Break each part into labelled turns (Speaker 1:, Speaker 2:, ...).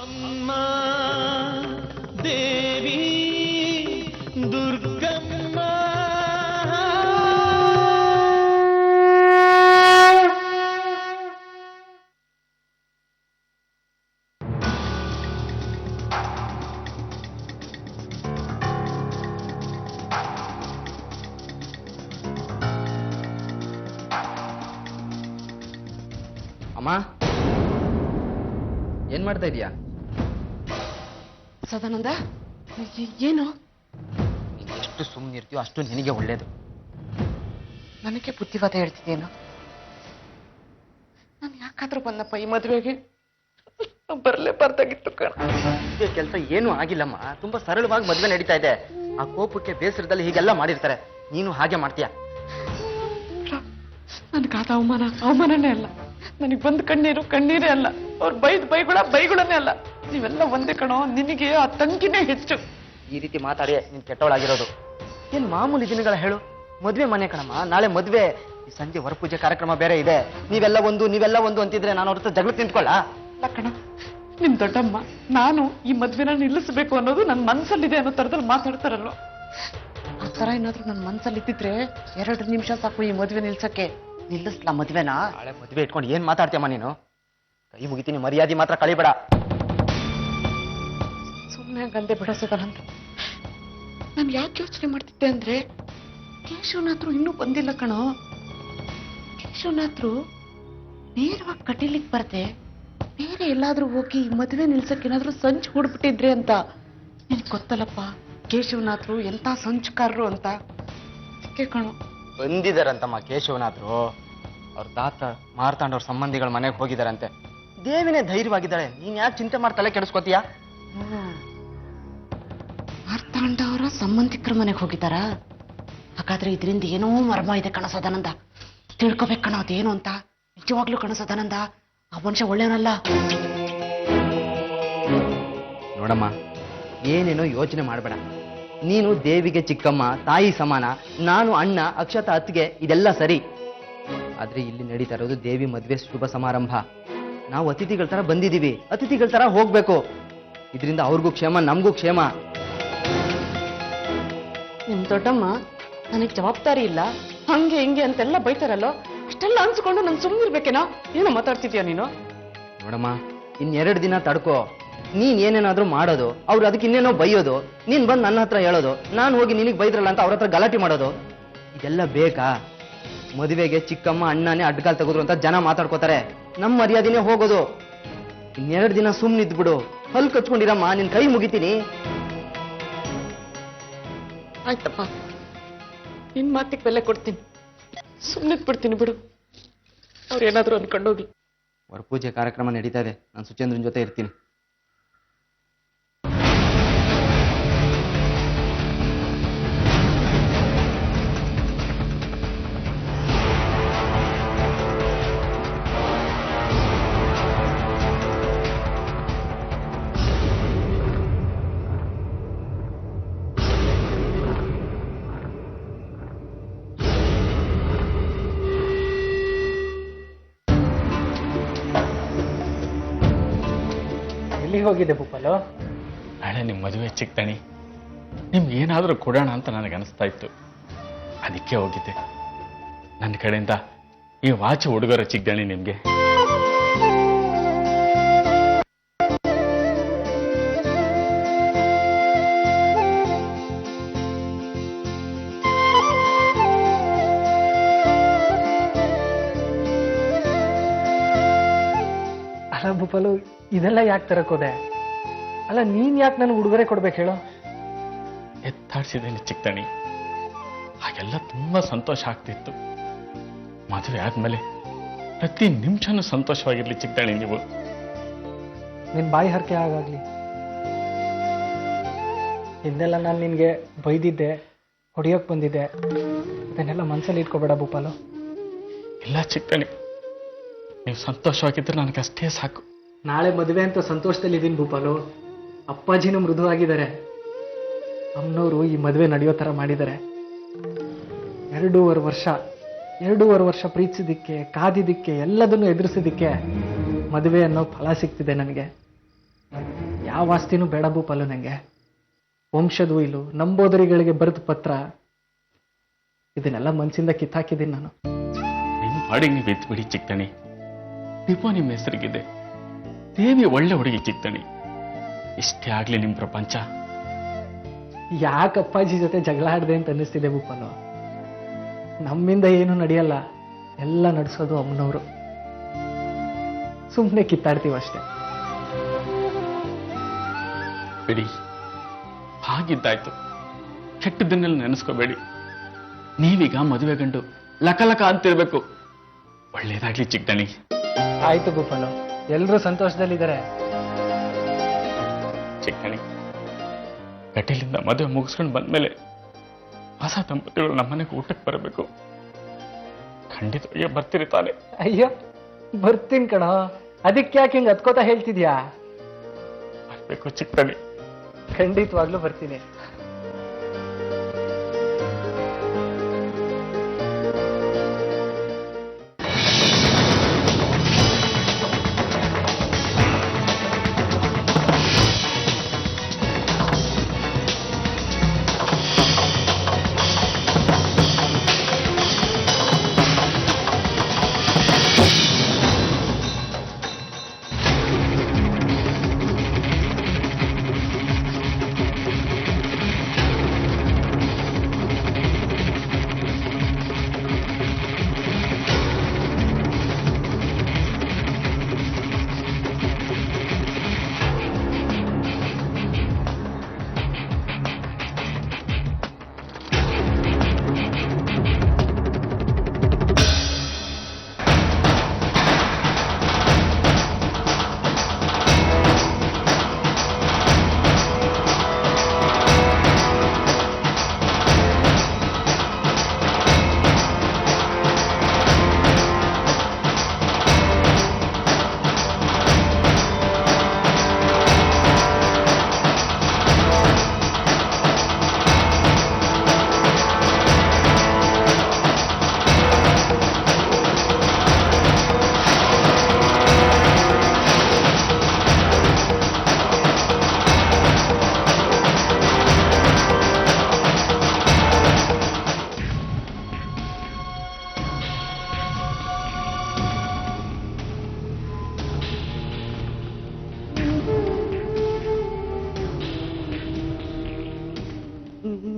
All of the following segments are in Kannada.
Speaker 1: ಅಮ್ಮ ದೇವಿ ದುರ್ಗಮ್ಮ
Speaker 2: ಅಮ್ಮ ಏನ್ ಮಾಡ್ತಾ ಇದೀಯಾ?
Speaker 3: ಸದಾನಂದ, ಏನು?
Speaker 2: ಎಷ್ಟು ಸುಮ್ಮನಿರ್ತೀಯೋ ಅಷ್ಟು ನಿನಗೆ ಒಳ್ಳೇದು.
Speaker 3: ನನಗೆ ಬುದ್ಧಿವಾದ ಹೇಳ್ತಿದ್ದೇನು? ನಾನು ಯಾಕಾದ್ರೂ ಬಂದಪ್ಪ ಈ ಮದುವೆಗೆ? ಬರ್ಲೇಬಾರ್ದಾಗಿತ್ತು ಕಣ.
Speaker 2: ಕೆಲಸ ಏನೂ ಆಗಿಲ್ಲಮ್ಮ, ತುಂಬಾ ಸರಳವಾಗಿ ಮದುವೆ ನಡೀತಾ ಇದೆ. ಆ ಕೋಪಕ್ಕೆ ಬೇಸರದಲ್ಲಿ ಹೀಗೆಲ್ಲ ಮಾಡಿರ್ತಾರೆ, ನೀನು ಹಾಗೆ ಮಾಡ್ತೀಯ.
Speaker 3: ನನ್ಗಾದ ಅವಮಾನನೇ ಅಲ್ಲ. ನನಗೆ ಬಂದ್ ಕಣ್ಣೀರೇ ಅಲ್ಲ. ಅವ್ರು ಬೈಗುಳನೇ ಅಲ್ಲ. ನೀವೆಲ್ಲ ಒಂದೇ ಕಣೋ. ನಿನಗೆ ಆ ತಂಗಿನೇ ಹೆಚ್ಚು.
Speaker 2: ಈ ರೀತಿ ಮಾತಾಡಿ ನೀನ್ ಕೆಟ್ಟವಳಾಗಿರೋದು. ಏನ್ ಮಾಮೂಲಿ ದಿನಗಳ ಹೇಳು, ಮದ್ವೆ ಮನೆ ಕಣಮ್ಮ, ನಾಳೆ ಮದ್ವೆ. ಈ ಸಂಜೆ ವರಪೂಜೆ ಕಾರ್ಯಕ್ರಮ ಬೇರೆ ಇದೆ. ನೀವೆಲ್ಲ ಒಂದು ಅಂತಿದ್ರೆ ನಾನು ಅವ್ರ ಹತ್ರ ಜಗಳ ತಿಂತ್ಕೊಳ್ಳ?
Speaker 3: ಅಲ್ಲ ಕಣ, ನಿಮ್ ದೊಡ್ಡಮ್ಮ ನಾನು ಈ ಮದ್ವೆನ ನಿಲ್ಲಿಸ್ಬೇಕು ಅನ್ನೋದು ನನ್ನ ಮನ್ಸಲ್ಲಿದೆ ಅನ್ನೋ ತರದಲ್ಲಿ ಮಾತಾಡ್ತಾರಲ್ಲೋ. ಆ ತರ ಏನಾದ್ರು ನನ್ನ ಮನ್ಸಲ್ಲಿ ಇದ್ದಿದ್ರೆ 2 ನಿಮಿಷ ಸಾಕು ಈ ಮದ್ವೆ ನಿಲ್ಸಕ್ಕೆ. ನಿಲ್ಲಿಸ್ಲಾ ಮದ್ವೆನಾ?
Speaker 2: ನಾಳೆ ಮದ್ವೆ ಇಟ್ಕೊಂಡು ಏನ್ ಮಾತಾಡ್ತೀಯಮ್ಮ ನೀನು? ಕೈ ಮುಗಿತೀನಿ, ಮರ್ಯಾದೆ ಮಾತ್ರ ಕಳಿಬೇಡ.
Speaker 3: ಸುಮ್ಮನೆ ಗಂದೆ ಬಿಡಿಸೋದಲ್ಲ. ನಾನು ಯಾಕೆ ಯೋಚನೆ ಮಾಡ್ತಿದ್ದೆ ಅಂದ್ರೆ, ಕೇಶವನಾಥ್ರು ಇನ್ನೂ ಬಂದಿಲ್ಲ ಕಣೋ. ಕೇಶವನಾಥ್ರು ನೇರವಾಗಿ ಕಟೀಲಿಗೆ ಬರ್ದೆ ಬೇರೆ ಎಲ್ಲಾದ್ರೂ ಹೋಗಿ ಮದುವೆ ನಿಲ್ಸಕ್ಕೆ ಏನಾದ್ರೂ ಸಂಚು ಹೂಡ್ಬಿಟ್ಟಿದ್ರಿ ಅಂತ. ನಿನ್ಗೆ ಗೊತ್ತಲ್ಲಪ್ಪ ಕೇಶವನಾಥ್ರು ಎಂತ ಸಂಚುಕಾರರು ಅಂತ. ಅದಕ್ಕೆ ಕಣೋ
Speaker 2: ಬಂದಿದಾರಂತಮ್ಮ ಕೇಶವನಾಥ್ರು. ಅವ್ರ ತಾತ ಮಾರ್ತಾಂಡವ್ರ ಸಂಬಂಧಿಗಳ ಮನೆಗೆ ಹೋಗಿದಾರಂತೆ. ದೇವಿನೇ ಧೈರ್ಯವಾಗಿದ್ದಾಳೆ, ನೀನ್ ಯಾಕೆ ಚಿಂತೆ ಮಾಡ್ತಲೆ ಕೆಡಿಸ್ಕೋತೀಯ?
Speaker 3: ಮಾರ್ತಾಂಡ ಅವರ ಸಂಬಂಧಿಕರ ಮನೆಗೆ ಹೋಗಿದ್ದಾರ? ಹಾಗಾದ್ರೆ ಇದರಿಂದ ಏನೋ ಮರ್ಮ ಇದೆ ಕಣ ಸದಾನಂದ. ತಿಳ್ಕೊಬೇಕು ಕಣ ಅದೇನು ಅಂತ. ನಿಜವಾಗ್ಲೂ ಕಣ ಸದಾನಂದ, ಆ ಮನುಷ್ಯ ಒಳ್ಳೆಯವನಲ್ಲ.
Speaker 2: ನೋಡಮ್ಮ, ಏನೇನೋ ಯೋಚನೆ ಮಾಡಬೇಡ. ನೀನು ದೇವಿಗೆ ಚಿಕ್ಕಮ್ಮ, ತಾಯಿ ಸಮಾನ. ನಾನು ಅಣ್ಣ, ಅಕ್ಷತ ಅತ್ತಿಗೆ, ಇದೆಲ್ಲ ಸರಿ. ಆದ್ರೆ ಇಲ್ಲಿ ನಡೀತಾ ಇರೋದು ದೇವಿ ಮದ್ವೆ ಶುಭ ಸಮಾರಂಭ. ನಾವು ಅತಿಥಿಗಳ ತರ ಬಂದಿದೀವಿ, ಅತಿಥಿಗಳ ತರ ಹೋಗ್ಬೇಕು. ಇದರಿಂದ ಅವ್ರಿಗೂ ಕ್ಷೇಮ, ನಮಗೂ ಕ್ಷೇಮ.
Speaker 3: ನಿಮ್ ದೊಡ್ಡಮ್ಮ ನನಗ್ ಜವಾಬ್ದಾರಿ ಇಲ್ಲ, ಹಂಗೆ ಹಿಂಗೆ ಅಂತೆಲ್ಲ ಬೈತಾರಲ್ಲೋ. ಅಷ್ಟೆಲ್ಲ ಅನ್ಸ್ಕೊಂಡು ನನ್ ಸುಮ್ಮನಿರ್ಬೇಕೇನೋ? ಏನೋ ಮಾತಾಡ್ತಿದ್ಯಾ ನೀನು?
Speaker 2: ನೋಡಮ್ಮ, 2 ದಿನ ತಡ್ಕೋ. ನೀನ್ ಏನೇನಾದ್ರೂ ಮಾಡೋದು, ಅವ್ರು ಅದಕ್ಕೆ ಇನ್ನೇನೋ ಬೈಯೋದು, ನೀನ್ ಬಂದು ನನ್ನ ಹತ್ರ ಹೇಳೋದು, ನಾನು ಹೋಗಿ ನಿನಗೆ ಬೈದ್ರಲ್ಲ ಅಂತ ಅವ್ರ ಹತ್ರ ಗಲಾಟೆ ಮಾಡೋದು, ಇದೆಲ್ಲ ಬೇಕಾ? ಮದುವೆಗೆ ಚಿಕ್ಕಮ್ಮ ಅಣ್ಣನೇ ಅಡ್ಗಾಲ್ ತೆಗೆದ್ರು ಅಂತ ಜನ ಮಾತಾಡ್ಕೋತಾರೆ. ನಮ್ಮ ಮರ್ಯಾದೆನೇ ಹೋಗೋದು. 2 ದಿನ ಸುಮ್ಮನಿದ್ಬಿಡು, ಹಲ್ ಕಚ್ಕೊಂಡಿರಮ್ಮ, ನಿನ್ ಕೈ ಮುಗಿತೀನಿ.
Speaker 3: ಆಯ್ತಪ್ಪ, ನಿನ್ ಮಾತಿಗೆ ಬೆಲೆ ಕೊಡ್ತೀನಿ. ಸುಮ್ಮನಿದ್ ಬಿಡ್ತೀನಿ ಬಿಡು. ಅವ್ರು ಏನಾದ್ರು ಅನ್ಕೊಂಡೋಗ್ಲಿ.
Speaker 2: ವರಪೂಜೆ ಕಾರ್ಯಕ್ರಮ ನಡೀತಾ ಇದೆ, ನಾನು ಸುಚೇಂದ್ರನ್ ಜೊತೆ ಇರ್ತೀನಿ.
Speaker 4: ಎಲ್ಲಿಗೆ ಹೋಗಿದೆ ಭೂಪಾಲು?
Speaker 1: ನಾಳೆ ನಿಮ್ಮ ಮದುವೆ ಚಿಕ್ಕದಣಿ, ನಿಮ್ಗೆ ಏನಾದರೂ ಕೊಡೋಣ ಅಂತ ನನಗೆ ಅನಿಸ್ತಾ ಇತ್ತು, ಅದಕ್ಕೆ ಹೋಗಿದ್ದೆ. ನನ್ನ ಕಡೆಯಿಂದ ಈ ವಾಚ್ ಉಡುಗೊರೆ ಚಿಕ್ಕದಣಿ ನಿಮ್ಗೆ.
Speaker 4: ಅಲ್ಲ ಭೂಪಾಲು, ಇದೆಲ್ಲ ಯಾಕೆ ತರಕೋದೆ? ಅಲ್ಲ ನೀನ್ ಯಾಕೆ ನನಗೆ ಉಡುಗೊರೆ ಕೊಡ್ಬೇಕು ಹೇಳು?
Speaker 1: ಎತ್ತಾಡ್ಸಿದ್ದೇನೆ ಚಿಕ್ಕದಣಿ, ಹಾಗೆಲ್ಲ ತುಂಬಾ ಸಂತೋಷ ಆಗ್ತಿತ್ತು. ಮದುವೆ ಆದ್ಮೇಲೆ ಪ್ರತಿ ನಿಮಿಷನೂ ಸಂತೋಷವಾಗಿರ್ಲಿ ಚಿಕ್ಕದಣಿ ನೀವು.
Speaker 4: ನಿನ್ ಬಾಯಿ ಹರಕೆ ಹಾಗಾಗ್ಲಿ. ಇದನ್ನೆಲ್ಲ ನಾನು ನಿನ್ಗೆ ಬೈದಿದ್ದೆ, ಹೊಡಿಯೋಕ್ ಬಂದಿದ್ದೆ, ಇದನ್ನೆಲ್ಲ ಮನ್ಸಲ್ಲಿ ಇಟ್ಕೋಬೇಡ ಭೂಪಾಲು.
Speaker 1: ಇಲ್ಲ ಚಿಕ್ಕದಣಿ, ನೀವು ಸಂತೋಷವಾಗಿದ್ರೆ ನನಗಷ್ಟೇ ಸಾಕು.
Speaker 4: ನಾಳೆ ಮದುವೆ ಅಂತ ಸಂತೋಷದಲ್ಲಿ ಇದೀನಿ ಭೂಪಾಲು. ಅಪ್ಪಾಜಿನೂ ಮೃದುವಾಗಿದ್ದಾರೆ. ಅಮ್ಮನವರು ಈ ಮದುವೆ ನಡೆಯೋ ಥರ ಮಾಡಿದ್ದಾರೆ. 2.5 ವರ್ಷ ಪ್ರೀತಿಸಿದ್ದಕ್ಕೆ, ಕಾದಿದ್ದಕ್ಕೆ, ಎಲ್ಲದನ್ನು ಎದುರಿಸಿದ್ದಕ್ಕೆ ಮದುವೆ ಅನ್ನೋ ಫಲ ಸಿಗ್ತಿದೆ ನನಗೆ. ಯಾವ ಆಸ್ತಿನೂ ಬೇಡ ಭೂಪಾಲು ನಂಗೆ. ವಂಶದ ಉಯಿಲು, ನಂಬೋದರಿಗಳಿಗೆ ಬರೆದ ಪತ್ರ, ಇದನ್ನೆಲ್ಲ ಮನ್ಸಿಂದ ಕಿತ್ತಾಕಿದ್ದೀನಿ ನಾನು.
Speaker 1: ನಿಮ್ಮ ಪಾಡಿಗೆ ನೀವು ಎತ್ಬಿಡಿ ಚಿಕ್ಕಣಿ. ದೀಪ ನಿಮ್ಮ ಹೆಸರಿಗಿದೆ. ದೇವಿ ಒಳ್ಳೆ ಹುಡುಗಿ ಚಿಕ್ಕಣಿ. ಇಷ್ಟೇ ಆಗ್ಲಿ ನಿಮ್ಮ ಪ್ರಪಂಚ.
Speaker 4: ಯಾಕೆ ಅಪ್ಪಾಜಿ ಜೊತೆ ಜಗಳ ಆಡ್ದೆ ಅಂತ ಅನ್ನಿಸ್ತಿದೆ ಭೂಪಾಲು. ನಮ್ಮಿಂದ ಏನು ನಡೆಯಲ್ಲ, ಎಲ್ಲ ನಡೆಸೋದು ಅಮ್ಮನವರು. ಸುಮ್ಮನೆ ಕಿತ್ತಾಡ್ತೀವಿ ಅಷ್ಟೇ.
Speaker 1: ಬಿಡಿ, ಹಾಗಿದ್ದಾಯ್ತು. ಕೆಟ್ಟದನ್ನೆಲ್ಲ ನೆನೆಸ್ಕೋಬೇಡಿ. ನೀವೀಗ ಮದುವೆ ಗಂಡು ಲಕ ಅಂತಿರ್ಬೇಕು. ಒಳ್ಳೇದಾಗ್ಲಿ ಚಿಕ್ಕಣಿ.
Speaker 4: ಆಯ್ತು ಭೂಪಾಲು, ಎಲ್ಲರೂ ಸಂತೋಷದಲ್ಲಿದ್ದಾರೆ.
Speaker 1: ಚಿಕ್ಕಣಿ, ಕಟೀಲಿಂದ ಮದುವೆ ಮುಗಿಸ್ಕೊಂಡು ಬಂದ್ಮೇಲೆ ಹೊಸ ದಂಪತಿಗಳು ನಮ್ಮನೆಗೆ ಊಟಕ್ಕೆ ಬರಬೇಕು. ಖಂಡಿತವಾಗಿ ಬರ್ತೀರಿ ತಾನೆ?
Speaker 4: ಅಯ್ಯೋ ಬರ್ತೀನಿ ಕಣ. ಅದಕ್ಕೆ ಯಾಕೆ ಹಿಂಗೆ ಹತ್ಕೋತಾ ಹೇಳ್ತಿದ್ಯಾ?
Speaker 1: ಬರ್ಬೇಕು ಚಿಕ್ಕಣಿ.
Speaker 4: ಖಂಡಿತವಾಗ್ಲೂ ಬರ್ತೀನಿ.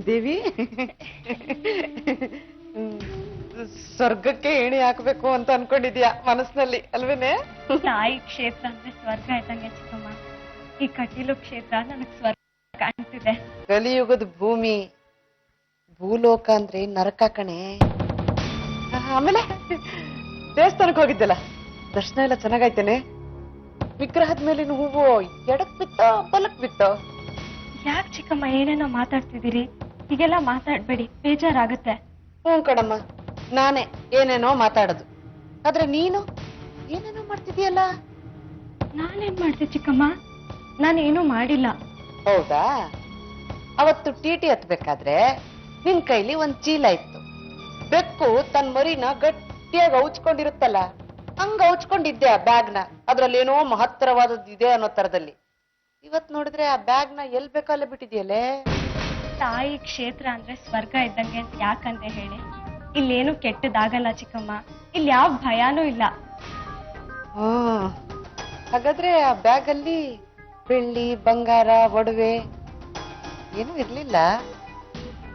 Speaker 3: ದೇವಿ, ಸ್ವರ್ಗಕ್ಕೆ ಏಣಿ ಹಾಕ್ಬೇಕು ಅಂತ ಅನ್ಕೊಂಡಿದ್ಯಾ ಮನಸ್ಸಿನಲ್ಲಿ ಅಲ್ವೇನೆ?
Speaker 5: ತಾಯಿ ಕ್ಷೇತ್ರ ಅಂದ್ರೆ ಸ್ವರ್ಗ ಇದ್ದಂಗೆ ಚಿಕ್ಕಮ್ಮ. ಈ ಕಟೀಲು ಕ್ಷೇತ್ರ ನನಗ್ ಸ್ವರ್ಗ ಕಾಣ್ತಿದೆ.
Speaker 3: ಕಲಿಯುಗದ ಭೂಮಿ, ಭೂಲೋಕ ಅಂದ್ರೆ ನರಕ ಕಣೆ. ಆಮೇಲೆ ದೇವಸ್ಥಾನಕ್ಕೆ ಹೋಗಿದ್ದಲ್ಲ, ದರ್ಶನ ಎಲ್ಲ ಚೆನ್ನಾಗಾಯ್ತೇನೆ? ವಿಗ್ರಹದ ಮೇಲಿನ ಹೂವು ಎಡಕ್ ಬಿತ್ತೋ ಬಲಕ್ ಬಿತ್ತೋ?
Speaker 5: ಯಾಕೆ ಚಿಕ್ಕಮ್ಮ ಏನೇನೋ ಮಾತಾಡ್ತಿದ್ದೀರಿ? ಹೀಗೆಲ್ಲ ಮಾತಾಡ್ಬೇಡಿ, ಬೇಜಾರಾಗುತ್ತೆ.
Speaker 3: ಹ್ಞೂ ಕಣಮ್ಮ, ನಾನೇ ಏನೇನೋ ಮಾತಾಡೋದು. ಆದ್ರೆ ನೀನು ಏನೇನೋ ಮಾಡ್ತಿದೀಯಲ್ಲ.
Speaker 5: ನಾನೇನ್ ಮಾಡ್ದೆ ಚಿಕ್ಕಮ್ಮ? ನಾನೇನು ಮಾಡಿಲ್ಲ.
Speaker 3: ಹೌದಾ? ಅವತ್ತು ಟಿಟಿ ಹತ್ಬೇಕಾದ್ರೆ ನಿನ್ ಕೈಲಿ ಒಂದ್ ಚೀಲ ಇತ್ತು. ಬೆಕ್ಕು ತನ್ ಮರಿನ ಗಟ್ಟಿಯಾಗಿ ಔಚ್ಕೊಂಡಿರುತ್ತಲ್ಲ, ಹಂಗ ಔಚ್ಕೊಂಡಿದ್ದೆ ಆ ಬ್ಯಾಗ್ನ. ಅದ್ರಲ್ಲಿ ಏನೋ ಮಹತ್ತರವಾದದ್ದು ಇದೆ ಅನ್ನೋ ತರದಲ್ಲಿ. ಇವತ್ ನೋಡಿದ್ರೆ ಆ ಬ್ಯಾಗ್ನ ಎಲ್ ಬೇಕಲ್ಲೇ ಬಿಟ್ಟಿದ್ಯಲ್ಲೇ.
Speaker 5: ತಾಯಿ ಕ್ಷೇತ್ರ ಅಂದ್ರೆ ಸ್ವರ್ಗ ಇದ್ದಂಗೆ ಅಂತ ಯಾಕಂದೆ ಹೇಳಿ? ಇಲ್ಲೇನು ಕೆಟ್ಟದಾಗಲ್ಲ ಚಿಕ್ಕಮ್ಮ, ಇಲ್ಲಿ ಯಾವ ಭಯಾನೂ ಇಲ್ಲ.
Speaker 3: ಹಾಗಾದ್ರೆ ಆ ಬ್ಯಾಗ್ ಅಲ್ಲಿ ಬೆಳ್ಳಿ, ಬಂಗಾರ, ಒಡವೆ ಏನೂ ಇರ್ಲಿಲ್ಲ,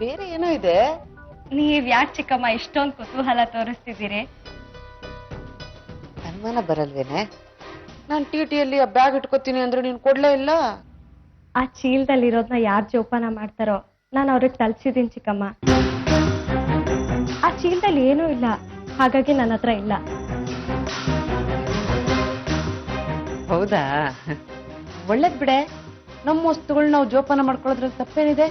Speaker 3: ಬೇರೆ ಏನೋ ಇದೆ.
Speaker 5: ನೀವ್ ಯಾಕೆ ಚಿಕ್ಕಮ್ಮ ಇಷ್ಟೊಂದು ಕುತೂಹಲ ತೋರಿಸ್ತಿದ್ದೀರಿ?
Speaker 3: ಅನುಮಾನ ಬರಲ್ವೇನೆ? ನಾನ್ ಟಿಟಿಯಲ್ಲಿ ಆ ಬ್ಯಾಗ್ ಇಟ್ಕೋತೀನಿ ಅಂದ್ರೆ ನೀನ್ ಕೊಡ್ಲೇ ಇಲ್ಲ.
Speaker 5: ಆ ಚೀಲದಲ್ಲಿರೋದ್ನ ಯಾರ್ ಜೋಪಾನ ಮಾಡ್ತಾರೋ ನಾನು ಅವ್ರಿಗೆ ತಲ್ಸಿದೀನಿ ಚಿಕ್ಕಮ್ಮ. ಆ ಚೀಲದಲ್ಲಿ ಏನೂ ಇಲ್ಲ, ಹಾಗಾಗಿ ನನ್ನ ಹತ್ರ ಇಲ್ಲ.
Speaker 3: ಹೌದಾ? ಒಳ್ಳೇದ್ ಬಿಡೆ. ನಮ್ಮ ವಸ್ತುಗಳು ನಾವು ಜೋಪಾನ ಮಾಡ್ಕೊಳ್ಳೋದ್ರಲ್ಲಿ ತಪ್ಪೇನಿದೆ?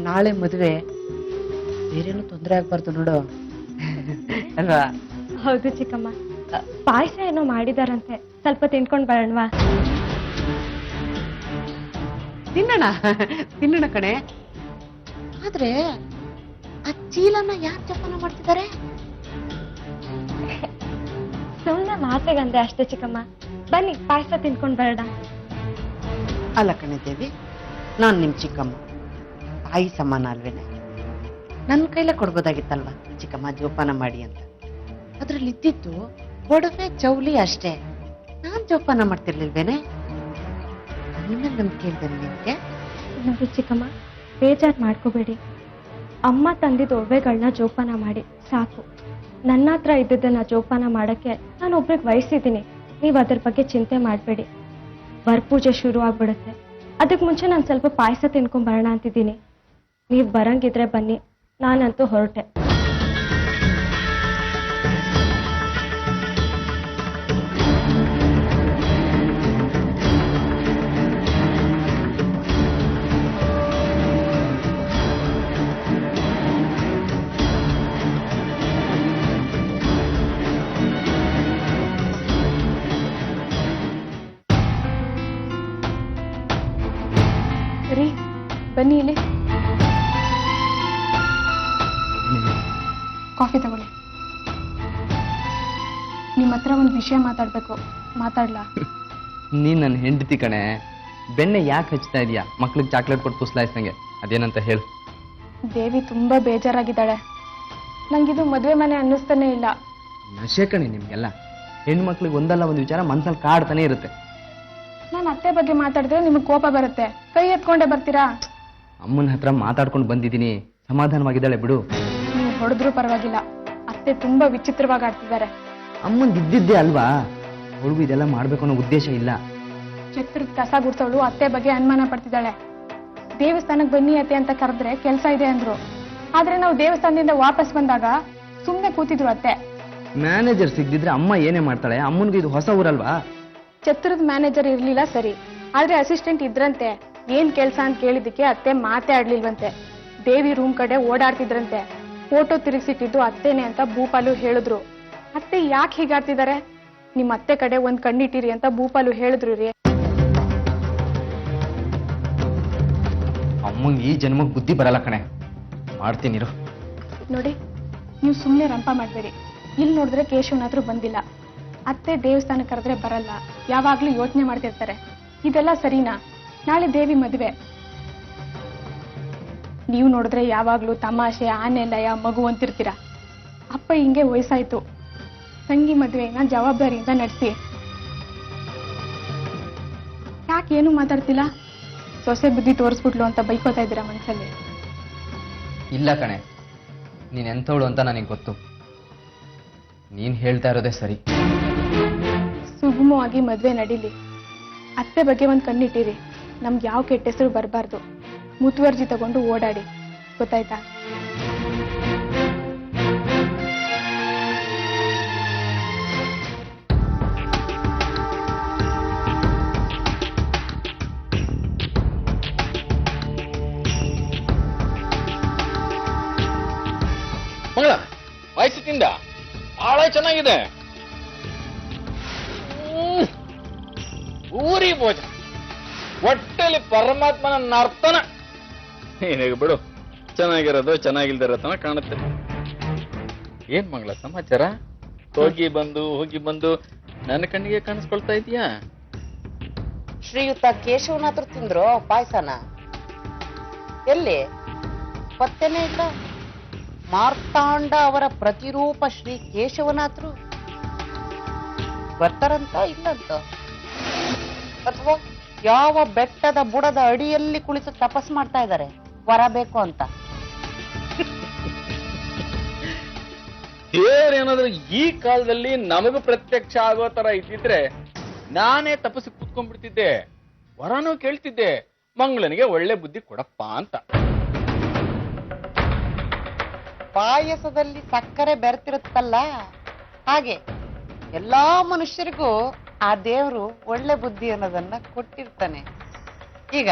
Speaker 3: ನಾಳೆ ಮದುವೆ, ಬೇರೇನು ತೊಂದರೆ ಆಗ್ಬಾರ್ದು ನೋಡು ಅಲ್ವಾ?
Speaker 5: ಹೌದು ಚಿಕ್ಕಮ್ಮ. ಪಾಯಸ ಏನೋ ಮಾಡಿದಾರಂತೆ, ಸ್ವಲ್ಪ ತಿನ್ಕೊಂಡ್ ಬರೋಣವಾ?
Speaker 3: ತಿನ್ನೋಣ ತಿನ್ನೋಣ ಕಣೆ. ಆದ್ರೆ ಆ ಚೀಲನ ಯಾರು ಜೋಪಾನ ಮಾಡ್ತಿದ್ದಾರೆ?
Speaker 5: ಸುಮ್ಮನೆ ಮಾತೆಗಂದೆ ಅಷ್ಟೇ ಚಿಕ್ಕಮ್ಮ. ಬನ್ನಿ ಪಾಯಸ ತಿನ್ಕೊಂಡ್ ಬರೋಣ.
Speaker 6: ಅಲ್ಲ ಕಣೆ ದೇವಿ, ನಾನು ನಿಮ್ಮ ಚಿಕ್ಕಮ್ಮ, ತಾಯಿ ಸಮಾನ ಅಲ್ವೇನೆ? ನನ್ನ ಕೈಲೇ ಕೊಡ್ಬೋದಾಗಿತ್ತಲ್ವ ಚಿಕ್ಕಮ್ಮ ಜೋಪಾನ ಮಾಡಿ ಅಂತ. ಅದ್ರಲ್ಲಿ ಇದ್ದಿದ್ದು ಒಡವೆ ಚೌಲಿ ಅಷ್ಟೇ, ನಾನ್ ಜೋಪಾನ ಮಾಡ್ತಿರ್ಲಿಲ್ವೇನೆ? ನಿನ್ನ ನಂಬಿಕೆ ಇಲ್ವೇನೆ ನಿನ್ಗೆ?
Speaker 5: ನೋಡಿ ಚಿಕ್ಕಮ್ಮ, ಬೇಜಾರು ಮಾಡ್ಕೋಬೇಡಿ. ಅಮ್ಮ ತಂದಿದ್ದ ಒಡವೆಗಳನ್ನ ಜೋಪಾನ ಮಾಡಿ ಸಾಕು. ನನ್ನ ಹತ್ರ ಇದ್ದಿದ್ದನ್ನ ಜೋಪಾನ ಮಾಡಕ್ಕೆ ನಾನು ಒಬ್ರಿಗೆ ವಹಿಸಿದ್ದೀನಿ. ನೀವು ಅದ್ರ ಬಗ್ಗೆ ಚಿಂತೆ ಮಾಡಬೇಡಿ. ವರಪೂಜೆ ಶುರು ಆಗ್ಬಿಡುತ್ತೆ. ಅದಕ್ಕೆ ಮುಂಚೆ ನಾನು ಸ್ವಲ್ಪ ಪಾಯಸ ತಿನ್ಕೊಂಡ್ ಬರೋಣ ಅಂತಿದ್ದೀನಿ. ನೀವು ಬರಂಗಿದ್ರೆ ಬನ್ನಿ, ನಾನಂತೂ ಹೊರಟೆ. ರೀ, ಬನ್ನಿ ಇಲ್ಲಿ. ಕಾಫಿ ತಗೊಳ್ಳಿ. ನಿಮ್ಮ ಹತ್ರ ಒಂದು ವಿಷಯ ಮಾತಾಡ್ಬೇಕು. ಮಾತಾಡ್ಲಾ?
Speaker 2: ನೀನ್ ನನ್ನ ಹೆಂಡತಿ ಕಣೆ. ಬೆಣ್ಣೆ ಯಾಕೆ ಹಚ್ತಾ ಇದೀಯಾ? ಮಕ್ಳಿಗೆ ಚಾಕ್ಲೇಟ್ ಕೊಟ್ಟು ಪುಸ್ಲಾಯಿಸ್ದಂಗೆ. ಅದೇನಂತ ಹೇಳು.
Speaker 5: ದೇವಿ ತುಂಬಾ ಬೇಜಾರಾಗಿದ್ದಾಳೆ. ನಂಗಿದು ಮದುವೆ ಮನೆ ಅನ್ನಿಸ್ತಾನೆ ಇಲ್ಲ.
Speaker 2: ನಶೆ ಕಣೆ ನಿಮ್ಗೆಲ್ಲ. ಹೆಣ್ಮಕ್ಳಿಗೆ ಒಂದಲ್ಲ ಒಂದು ವಿಚಾರ ಮನ್ಸಲ್ಲಿ ಕಾಡ್ತಾನೆ ಇರುತ್ತೆ.
Speaker 5: ನಾನು ಅತ್ತೆ ಬಗ್ಗೆ ಮಾತಾಡಿದ್ರೆ ನಿಮಗೆ ಕೋಪ ಬರುತ್ತೆ. ಕೈ ಎತ್ಕೊಂಡೇ ಬರ್ತೀರಾ?
Speaker 2: ಅಮ್ಮನ ಹತ್ರ ಮಾತಾಡ್ಕೊಂಡು ಬಂದಿದ್ದೀನಿ, ಸಮಾಧಾನವಾಗಿದ್ದಾಳೆ ಬಿಡು.
Speaker 5: ನೀವು ಹೊಡೆದ್ರೂ ಪರವಾಗಿಲ್ಲ. ಅತ್ತೆ ತುಂಬಾ ವಿಚಿತ್ರವಾಗಿ ಆಡ್ತಿದ್ದಾರೆ.
Speaker 2: ಅಮ್ಮನ್ ಇದ್ದಿದ್ದೇ ಅಲ್ವಾ, ಅವಳಿಗೂ ಇದೆಲ್ಲ ಮಾಡ್ಬೇಕು ಅನ್ನೋ ಉದ್ದೇಶ ಇಲ್ಲ.
Speaker 5: ಚಿತ್ರದ ಕಸ ಗುಡ್ಸೋಳು ಅತ್ತೆ ಬಗ್ಗೆ ಅನುಮಾನ ಪಡ್ತಿದ್ದಾಳೆ. ದೇವಸ್ಥಾನಕ್ಕೆ ಬನ್ನಿ ಅತ್ತೆ ಅಂತ ಕರೆದ್ರೆ ಕೆಲಸ ಇದೆ ಅಂದ್ರು. ಆದ್ರೆ ನಾವು ದೇವಸ್ಥಾನದಿಂದ ವಾಪಸ್ ಬಂದಾಗ ಸುಮ್ಮನೆ ಕೂತಿದ್ರು ಅತ್ತೆ.
Speaker 2: ಮ್ಯಾನೇಜರ್ ಸಿಗ್ದಿದ್ರೆ ಅಮ್ಮ ಏನೇ ಮಾಡ್ತಾಳೆ? ಅಮ್ಮನ್ಗೆ ಇದು ಹೊಸ ಊರಲ್ವಾ?
Speaker 5: ಛತ್ರದ ಮ್ಯಾನೇಜರ್ ಇರ್ಲಿಲ್ಲ ಸರಿ, ಆದ್ರೆ ಅಸಿಸ್ಟೆಂಟ್ ಇದ್ರಂತೆ. ಏನ್ ಕೆಲ್ಸ ಅಂತ ಕೇಳಿದಕ್ಕೆ ಅತ್ತೆ ಮಾತೇ ಆಡ್ಲಿಲ್ವಂತೆ. ದೇವಿ ರೂಮ್ ಕಡೆ ಓಡಾಡ್ತಿದ್ರಂತೆ. ಫೋಟೋ ತಿರುಗಿಸಿಟ್ಟಿದ್ದು ಅತ್ತೆನೆ ಅಂತ ಭೂಪಾಲು ಹೇಳಿದ್ರು. ಅತ್ತೆ ಯಾಕೆ ಹೀಗಾಡ್ತಿದ್ದಾರೆ? ನಿಮ್ ಅತ್ತೆ ಕಡೆ ಒಂದ್ ಕಣ್ಣಿಟ್ಟಿರಿ ಅಂತ ಭೂಪಾಲು ಹೇಳಿದ್ರು ರೀ.
Speaker 2: ಅಮ್ಮಂಗೆ ಈ ಜನ್ಮಕ್ಕೆ ಬುದ್ಧಿ ಬರಲ್ಲ ಕಣೆ. ಮಾಡ್ತೀನಿರು.
Speaker 5: ನೋಡಿ, ನೀವು ಸುಮ್ಮನೆ ರಂಪ ಮಾಡ್ಬೇಡಿ. ಇಲ್ಲಿ ನೋಡಿದ್ರೆ ಕೇಶವನಾದ್ರೂ ಬಂದಿಲ್ಲ. ಅತ್ತೆ ದೇವಸ್ಥಾನ ಕರೆದ್ರೆ ಬರಲ್ಲ, ಯಾವಾಗ್ಲೂ ಯೋಚನೆ ಮಾಡ್ತಿರ್ತಾರೆ. ಇದೆಲ್ಲ ಸರಿನಾ? ನಾಳೆ ದೇವಿ ಮದುವೆ. ನೀವು ನೋಡಿದ್ರೆ ಯಾವಾಗ್ಲೂ ತಮಾಷೆ, ಆನೆ ಲಯ, ಮಗು ಅಂತಿರ್ತೀರ. ಅಪ್ಪ ಹಿಂಗೆ ವಯಸ್ಸಾಯ್ತು. ತಂಗಿ ಮದುವೆನ ಜವಾಬ್ದಾರಿಯಿಂದ ನಡೆಸಿ. ಯಾಕೆ ಏನು ಮಾತಾಡ್ತಿಲ್ಲ? ಸೊಸೆ ಬುದ್ಧಿ ತೋರಿಸ್ಬಿಟ್ಲು ಅಂತ ಬೈಕೋತಾ ಇದ್ದೀರಾ ಮನ್ಸಲ್ಲಿ?
Speaker 2: ಇಲ್ಲ ಕಣೆ, ನೀನ್ ಎಂಥವಳು ಅಂತ ನನಗೆ ಗೊತ್ತು. ನೀನ್ ಹೇಳ್ತಾ ಇರೋದೇ ಸರಿ.
Speaker 5: ಸುಗಮವಾಗಿ ಮದ್ವೆ ನಡೀಲಿ. ಅತ್ತೆ ಬಗ್ಗೆ ಒಂದ್ ಕಣ್ಣಿಟ್ಟಿರಿ. ನಮ್ಗೆ ಯಾವ ಕೆಟ್ಟ ಹೆಸರು ಬರಬಾರ್ದು. ಮುತುವರ್ಜಿ ತಗೊಂಡು ಓಡಾಡಿ, ಗೊತ್ತಾಯ್ತಾ?
Speaker 1: ಮಗಳ ವಯಸ್ಸಿನಿಂದ ಬಹಳ ಚೆನ್ನಾಗಿದೆ. ಊರಿ ಭೋಜನ, ಹೊಟ್ಟೆಲಿ ಪರಮಾತ್ಮನ ನರ್ತನ. ಏನಿಗೆ ಬಿಡು, ಚೆನ್ನಾಗಿರೋದು ಚೆನ್ನಾಗಿಲ್ದಿರೋ ತನ ಕಾಣುತ್ತೆ. ಏನ್ ಮಗಳ ಸಮಾಚಾರ? ಹೋಗಿ ಬಂದು ನನ್ನ ಕಣ್ಣಿಗೆ ಕಾಣಿಸ್ಕೊಳ್ತಾ ಇದೀಯಾ?
Speaker 6: ಶ್ರೀಯುತ ಕೇಶವನಾಥರು ತಿಂದ್ರು ಪಾಯಸನ? ಎಲ್ಲಿ ಪತ್ತೆನೇ ಇಲ್ಲ. ಮಾರ್ತಾಂಡ ಅವರ ಪ್ರತಿರೂಪ ಶ್ರೀ ಕೇಶವನಾಥರು ಬರ್ತಾರಂತ ಇಲ್ಲಂತ? ಅಥವಾ ಯಾವ ಬೆಟ್ಟದ ಬುಡದ ಅಡಿಯಲ್ಲಿ ಕುಳಿತು ತಪಸ್ ಮಾಡ್ತಾ ಇದ್ದಾರೆ ವರ ಬೇಕು ಅಂತ?
Speaker 1: ದೇವ್ರೇನಾದ್ರೂ ಈ ಕಾಲದಲ್ಲಿ ನಮಗೂ ಪ್ರತ್ಯಕ್ಷ ಆಗೋ ತರ ಇದ್ದಿದ್ರೆ ನಾನೇ ತಪಸ್ಸಿ ಕೂತ್ಕೊಂಡ್ಬಿಡ್ತಿದ್ದೆ, ವರನೂ ಕೇಳ್ತಿದ್ದೆ, ಮಂಗಳನಿಗೆ ಒಳ್ಳೆ ಬುದ್ಧಿ ಕೊಡಪ್ಪ ಅಂತ.
Speaker 6: ಪಾಯಸದಲ್ಲಿ ಸಕ್ಕರೆ ಬೆರೆತಿರುತ್ತಲ್ಲ, ಹಾಗೆ ಎಲ್ಲಾ ಮನುಷ್ಯರಿಗೂ ಆ ದೇವರು ಒಳ್ಳೆ ಬುದ್ಧಿ ಅನ್ನೋದನ್ನ ಕೊಟ್ಟಿರ್ತಾನೆ. ಈಗ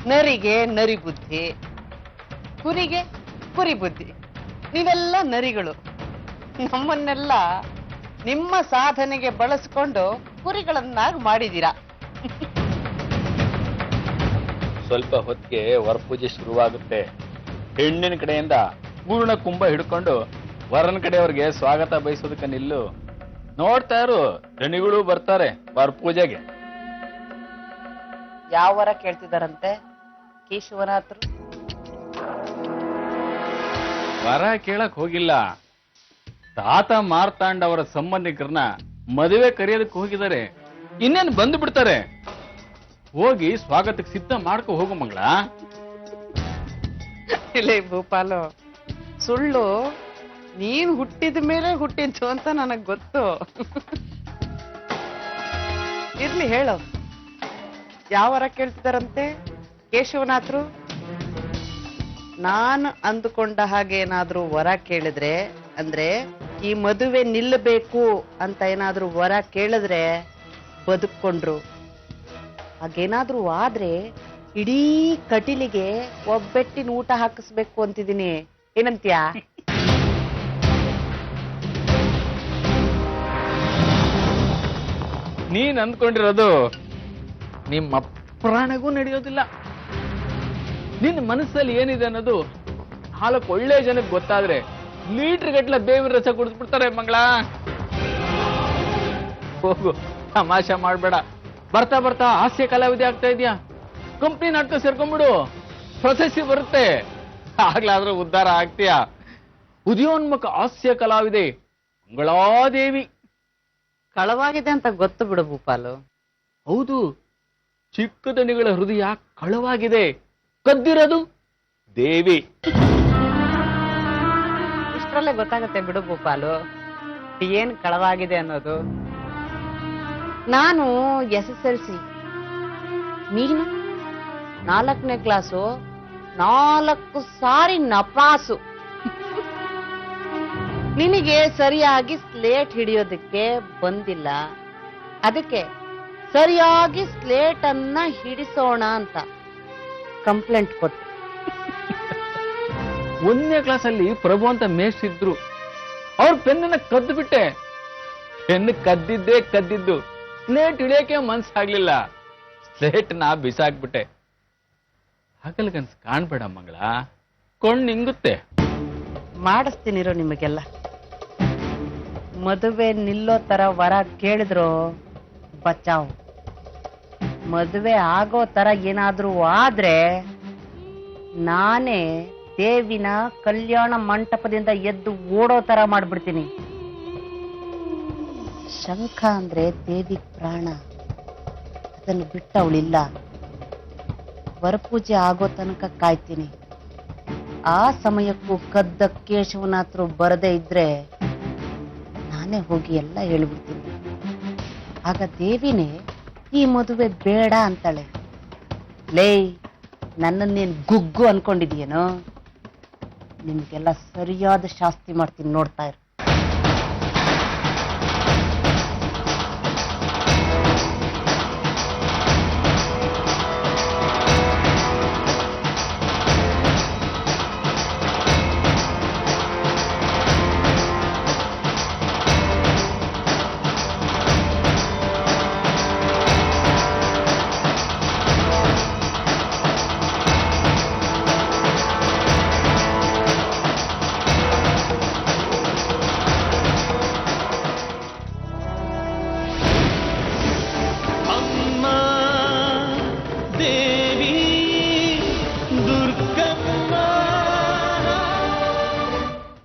Speaker 6: ನರಿಗೆ ನರಿ ಬುದ್ಧಿ, ಕುರಿಗೆ ಕುರಿ ಬುದ್ಧಿ. ನೀವೆಲ್ಲ ನರಿಗಳು. ನಮ್ಮನ್ನೆಲ್ಲ ನಿಮ್ಮ ಸಾಧನೆಗೆ ಬಳಸ್ಕೊಂಡು ಕುರಿಗಳನ್ನಾಗಿ ಮಾಡಿದೀರಾ.
Speaker 1: ಸ್ವಲ್ಪ ಹೊತ್ತಿಗೆ ವರಪೂಜೆ ಶುರುವಾಗುತ್ತೆ. ಹೆಣ್ಣಿನ ಕಡೆಯಿಂದ ಪೂರ್ಣ ಕುಂಭ ಹಿಡ್ಕೊಂಡು ವರನ ಕಡೆಯವ್ರಿಗೆ ಸ್ವಾಗತ ಬಯಸೋದಕ್ಕೆ ನಿಲ್ಲು. ನೋಡ್ತಾ ಇರು, ದಣಿಗಳು ಬರ್ತಾರೆ ವರಪೂಜೆಗೆ.
Speaker 6: ಯಾವ ವರ ಕೇಳ್ತಿದಾರಂತೆ ಕೇಶವನಾಥರು?
Speaker 1: ವರ ಕೇಳಕ್ ಹೋಗಿಲ್ಲ, ತಾತ ಮಾರ್ತಾಂಡ್ ಅವರ ಸಂಬಂಧಿಕರನ್ನ ಮದುವೆ ಕರೆಯೋದಕ್ಕೆ ಹೋಗಿದ್ದಾರೆ. ಇನ್ನೇನು ಬಂದು ಬಿಡ್ತಾರೆ. ಹೋಗಿ ಸ್ವಾಗತಕ್ಕೆ ಸಿದ್ಧ ಮಾಡ್ಕೊ ಹೋಗು ಮಂಗಳ.
Speaker 6: ಇಲ್ಲೇ ಭೂಪಾಲು, ಸುಳ್ಳು ನೀನ್ ಹುಟ್ಟಿದ ಮೇಲೆ ಹುಟ್ಟಿದ್ದು ಅಂತ ನನಗ್ ಗೊತ್ತು. ಇರ್ಲಿ ಹೇಳು, ಯಾವ ವರ ಕೇಳ್ತಿದಾರಂತೆ ಕೇಶವನಾಥರು? ನಾನು ಅಂದುಕೊಂಡ ಹಾಗೆ ಏನಾದ್ರೂ ವರ ಕೇಳಿದ್ರೆ, ಅಂದ್ರೆ ಈ ಮದುವೆ ನಿಲ್ಲಬೇಕು ಅಂತ ಏನಾದ್ರೂ ವರ ಕೇಳಿದ್ರೆ ಬದುಕೊಂಡ್ರು. ಹಾಗೇನಾದ್ರೂ ಆದ್ರೆ ಇಡೀ ಕಟಿಲಿಗೆ ಒಬ್ಬೆಟ್ಟಿನ ಊಟ ಹಾಕಿಸ್ಬೇಕು ಅಂತಿದ್ದೀನಿ. ಏನಂತ್ಯಾ?
Speaker 1: ನೀನ್ ಅಂದ್ಕೊಂಡಿರೋದು ನಿಮ್ಮ ಪ್ರಾಣಗೂ ನಡೆಯೋದಿಲ್ಲ. ನಿನ್ನ ಮನಸ್ಸಲ್ಲಿ ಏನಿದೆ ಅನ್ನೋದು ನಾಲ್ಕು ಒಳ್ಳೆ ಜನಕ್ಕೆ ಗೊತ್ತಾದ್ರೆ ಲೀಟರ್ ಗಟ್ಲೆ ಬೇವಿನ ರಸ ಕುಡಿದ್ಬಿಡ್ತಾರೆ ಮಂಗಳ. ಹೋಗು, ತಮಾಷೆ ಮಾಡ್ಬೇಡ. ಬರ್ತಾ ಬರ್ತಾ ಹಾಸ್ಯ ಕಲಾವಿದೆ ಆಗ್ತಾ ಇದೆಯಾ? ಕಂಪ್ನಿ ನಾಟಕ ಸೇರ್ಕೊಂಡ್ಬಿಡು, ಪ್ರಶಸ್ತಿ ಬರುತ್ತೆ. ಆಗ್ಲಾದ್ರೂ ಉದ್ಧಾರ ಆಗ್ತೀಯ. ಉದಯೋನ್ಮುಖ ಹಾಸ್ಯ ಕಲಾವಿದೆ ಮಂಗಳಾದೇವಿ.
Speaker 6: ಕಳವಾಗಿದೆ ಅಂತ ಗೊತ್ತು ಬಿಡು ಭೂಪಾಲು.
Speaker 1: ಹೌದು, ಚಿಕ್ಕ ದಣಿಗಳ ಹೃದಯ ಕಳವಾಗಿದೆ. ಕದ್ದಿರೋದು ದೇವಿ.
Speaker 6: ಇಷ್ಟರಲ್ಲೇ ಗೊತ್ತಾಗತ್ತೆ ಬಿಡು ಭೂಪಾಲು ಏನ್ ಕಳವಾಗಿದೆ ಅನ್ನೋದು. ನಾನು SSLC, ನೀನು 4ನೇ ಕ್ಲಾಸು, 4 ಸಾರಿ ನಪಾಸು. ನಿನಗೆ ಸರಿಯಾಗಿ ಸ್ಲೇಟ್ ಹಿಡಿಯೋದಕ್ಕೆ ಬಂದಿಲ್ಲ, ಅದಕ್ಕೆ ಸರಿಯಾಗಿ ಸ್ಲೇಟ್ ಅನ್ನ ಹಿಡಿಸೋಣ ಅಂತ ಕಂಪ್ಲೇಂಟ್ ಕೊಟ್ಟೆ.
Speaker 1: 1ನೇ ಕ್ಲಾಸಲ್ಲಿ ಪ್ರಭು ಅಂತ ಮೇಷ್ಟ್ರು ಇದ್ರು. ಅವ್ರ ಪೆನ್ನನ್ನ ಕದ್ದು ಬಿಟ್ಟೆ. ಪೆನ್ ಕದ್ದಿದ್ದು ಸ್ಲೇಟ್ ಹಿಡಿಯಕ್ಕೆ ಮನ್ಸಾಗ್ಲಿಲ್ಲ. ಸ್ಲೇಟ್ ನಾ ಬಿಸಾಕ್ಬಿಟ್ಟೆ. ಹಗಲ್ಗನ್ಸ್ ಕಾಣ್ಬೇಡ ಮಂಗಳ, ಕೊಂಡ್ ನಿಂಗುತ್ತೆ.
Speaker 6: ಮಾಡಿಸ್ತೀನಿರೋ ನಿಮಗೆಲ್ಲ. ಮದುವೆ ನಿಲ್ಲೋ ತರ ವರ ಕೇಳಿದ್ರು ಬಚಾವ್. ಮದುವೆ ಆಗೋ ತರ ಏನಾದ್ರೂ ಆದ್ರೆ ನಾನೇ ದೇವಿನ ಕಲ್ಯಾಣ ಮಂಟಪದಿಂದ ಎದ್ದು ಓಡೋ ತರ ಮಾಡ್ಬಿಡ್ತೀನಿ. ಶಂಖ ಅಂದ್ರೆ ದೇವಿ ಪ್ರಾಣ, ಅದನ್ನು ಬಿಟ್ಟ ಅವಳಿಲ್ಲ. ವರಪೂಜೆ ಆಗೋ ತನಕ ಕಾಯ್ತೀನಿ. ಆ ಸಮಯಕ್ಕೂ ಕದ್ದ ಕೇಶವನಾಥರು ಬರದೇ ಇದ್ರೆ ನಾನೇ ಹೋಗಿ ಎಲ್ಲ ಹೇಳ್ಬಿಡ್ತೀನಿ. ಆಗ ದೇವಿನೇ ಈ ಮದುವೆ ಬೇಡ ಅಂತಾಳೆ. ಲೇ, ನನ್ನನ್ನೇನ್ ಗುಗ್ಗು ಅನ್ಕೊಂಡಿದೀಯೇನೋ? ನಿಮ್ಗೆಲ್ಲ ಸರಿಯಾದ ಶಾಸ್ತಿ ಮಾಡ್ತೀನಿ, ನೋಡ್ತಾ ಇರು.